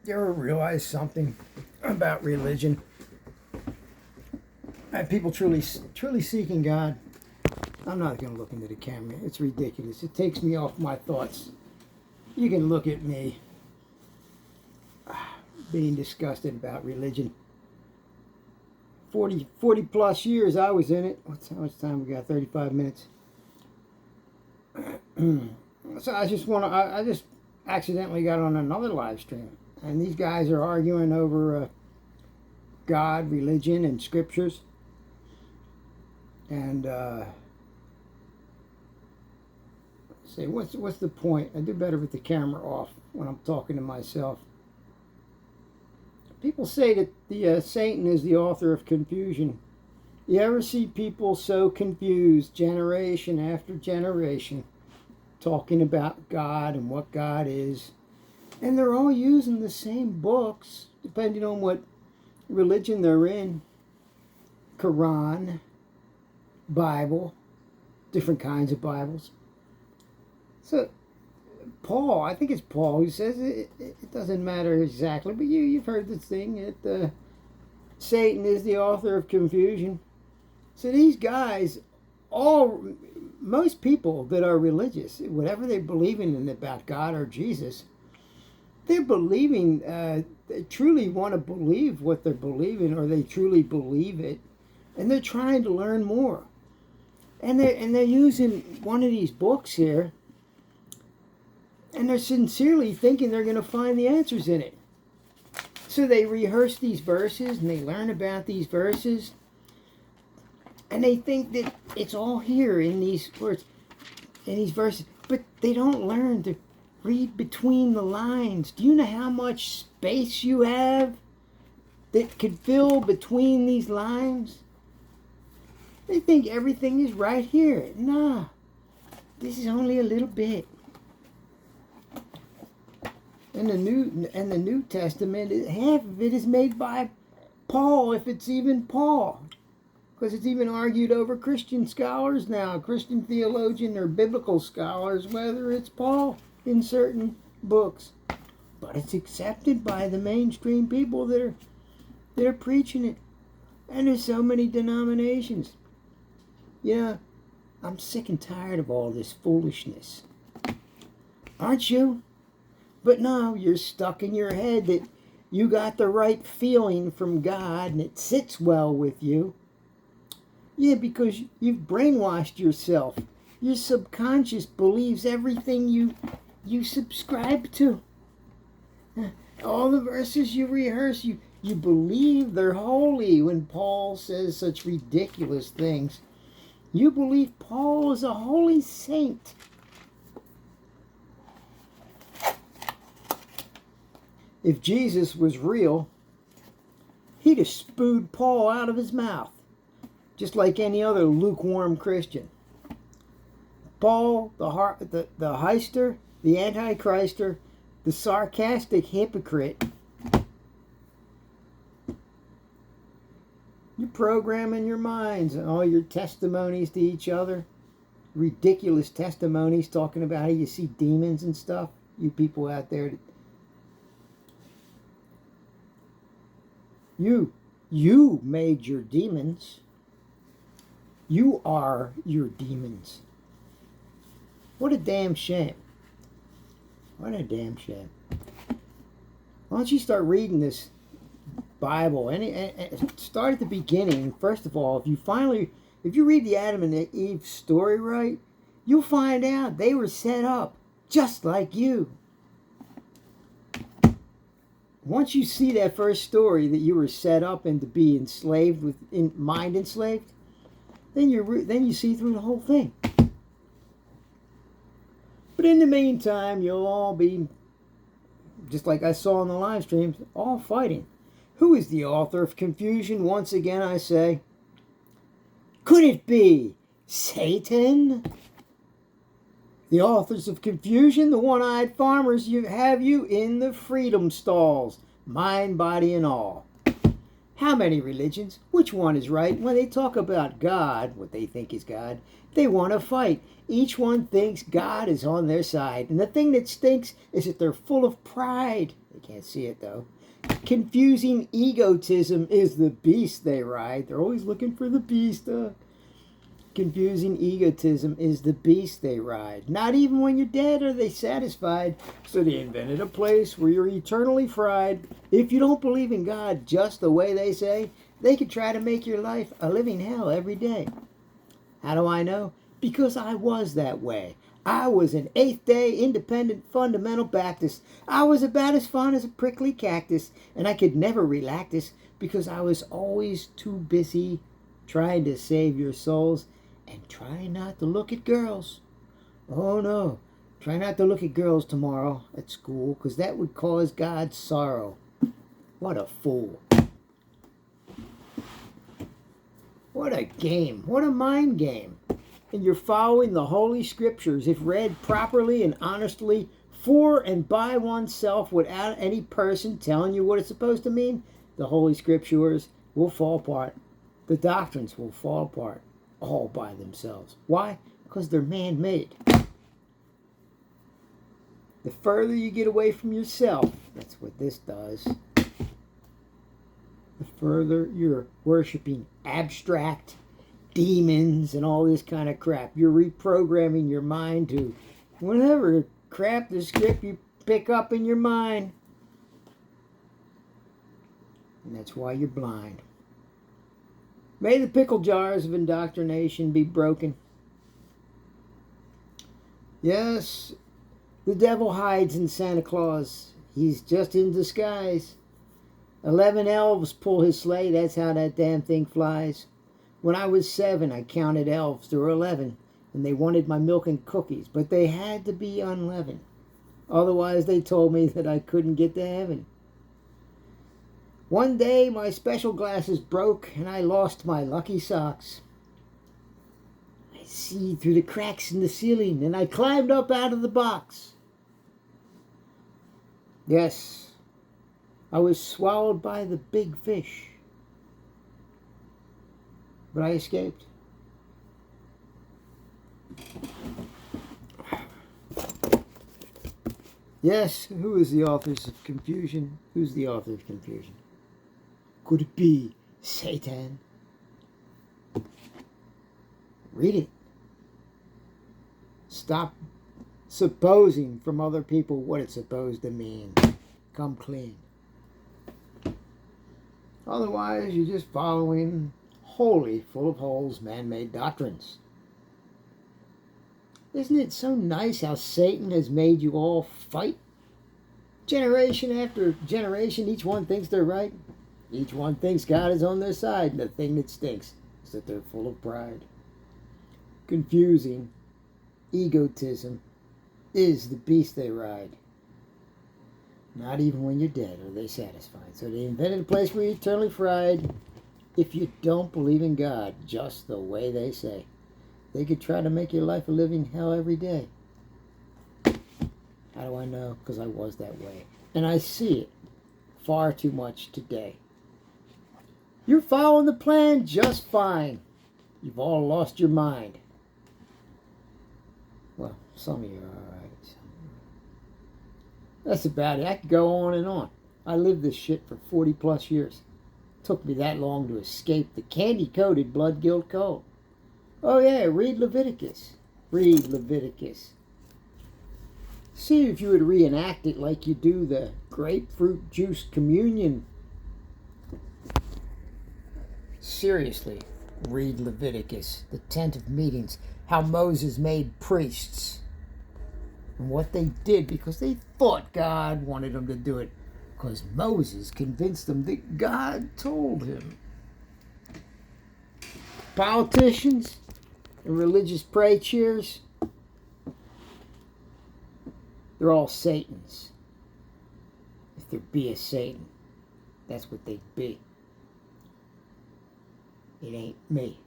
you ever realize something about religion? And people truly seeking God. I'm not going to look into the camera. It's ridiculous. It takes me off my thoughts. You can look at me being disgusted about religion. 40 plus years I was in it. How much time we got? 35 minutes. So I just accidentally got on another live stream. And these guys are arguing over God, religion, and scriptures. And say, what's the point? I do better with the camera off when I'm talking to myself. People say that the Satan is the author of confusion. You ever see people so confused, generation after generation, talking about God and what God is, and they're all using the same books, depending on what religion they're in. Quran, Bible, different kinds of Bibles. So Paul, I think it's Paul who says it doesn't matter exactly, but you've heard this thing that Satan is the author of confusion. So these guys, most people that are religious, whatever they believe in about God or Jesus, they're believing, they truly want to believe what they're believing, or they truly believe it, and they're trying to learn more. And they're using one of these books here, and they're sincerely thinking they're going to find the answers in it. So they rehearse these verses, and they learn about these verses, and they think that it's all here in these words, in these verses, but they don't learn to read between the lines. Do you know how much space you have that could fill between these lines? They think everything is right here. Nah, this is only a little bit. And the New Testament, half of it is made by Paul, if it's even Paul. Because it's even argued over Christian scholars now, Christian theologian or biblical scholars, whether it's Paul in certain books. But it's accepted by the mainstream people that are preaching it. And there's so many denominations. I'm sick and tired of all this foolishness. Aren't you? But no, you're stuck in your head that you got the right feeling from God and it sits well with you. Yeah, because you've brainwashed yourself. Your subconscious believes everything you subscribe to. All the verses you rehearse, you believe they're holy when Paul says such ridiculous things. You believe Paul is a holy saint. If Jesus was real, he'd have spewed Paul out of his mouth, just like any other lukewarm Christian. Paul, the heister, the antichrister, the sarcastic hypocrite. You're programming your minds and all your testimonies to each other. Ridiculous testimonies talking about how you see demons and stuff. You people out there. You made your demons. You are your demons. What a damn shame. What a damn shame. Why don't you start reading this Bible and start at the beginning. First of all, if you read the Adam and Eve story right, you'll find out they were set up just like you. Once you see that first story that you were set up and to be enslaved, mind enslaved, then you see through the whole thing. But in the meantime, you'll all be, just like I saw in the live streams, all fighting. Who is the author of confusion? Once again, I say, could it be Satan? The authors of confusion, the one-eyed farmers, have you in the freedom stalls, mind, body, and all. How many religions? Which one is right? When they talk about God, what they think is God, they want to fight. Each one thinks God is on their side. And the thing that stinks is that they're full of pride. They can't see it though. Confusing egotism is the beast they ride. They're always looking for the beast. Confusing egotism is the beast they ride. Not even when you're dead are they satisfied. So they invented a place where you're eternally fried. If you don't believe in God just the way they say, they could try to make your life a living hell every day. How do I know? Because I was that way. I was an Eighth-day Independent Fundamental Baptist. I was about as fun as a prickly cactus, and I could never relax this because I was always too busy trying to save your souls and try not to look at girls. Oh no, try not to look at girls tomorrow at school because that would cause God sorrow. What a fool. What a game. What a mind game. And you're following the Holy Scriptures if read properly and honestly for and by oneself without any person telling you what it's supposed to mean. The Holy Scriptures will fall apart. The doctrines will fall apart all by themselves. Why? Because they're man-made. The further you get away from yourself, that's what this does. The further you're worshiping abstract demons and all this kind of crap. You're reprogramming your mind to whatever crap the script you pick up in your mind. And that's why you're blind. May the pickle jars of indoctrination be broken. Yes, the devil hides in Santa Claus. He's just in disguise. 11 elves pull his sleigh. That's how that damn thing flies. When I was 7, I counted elves. There were 11, and they wanted my milk and cookies, but they had to be unleavened. Otherwise, they told me that I couldn't get to heaven. One day, my special glasses broke, and I lost my lucky socks. I see through the cracks in the ceiling, and I climbed up out of the box. Yes, I was swallowed by the big fish. But I escaped. Yes, who is the author of confusion? Who's the author of confusion? Could it be Satan? Read it. Stop supposing from other people what it's supposed to mean. Come clean. Otherwise, you're just following wholly full of holes, man-made doctrines. Isn't it so nice how Satan has made you all fight? Generation after generation, each one thinks they're right. Each one thinks God is on their side, and the thing that stinks is that they're full of pride. Confusing egotism is the beast they ride. Not even when you're dead are they satisfied. So they invented a place where you're eternally fried. If you don't believe in God just the way they say, they could try to make your life a living hell every day. How do I know? Because I was that way. And I see it far too much today. You're following the plan just fine. You've all lost your mind. Well, some of you are all right. That's about it. I could go on and on. I lived this shit for 40 plus years. Took me that long to escape the candy-coated blood guilt cult. Oh yeah, read Leviticus. Read Leviticus. See if you would reenact it like you do the grapefruit juice communion. Seriously, read Leviticus, the tent of meetings, how Moses made priests. And what they did because they thought God wanted them to do it. Because Moses convinced them that God told him. Politicians and religious pray cheers, they're all Satans. If there be a Satan, that's what they'd be. It ain't me.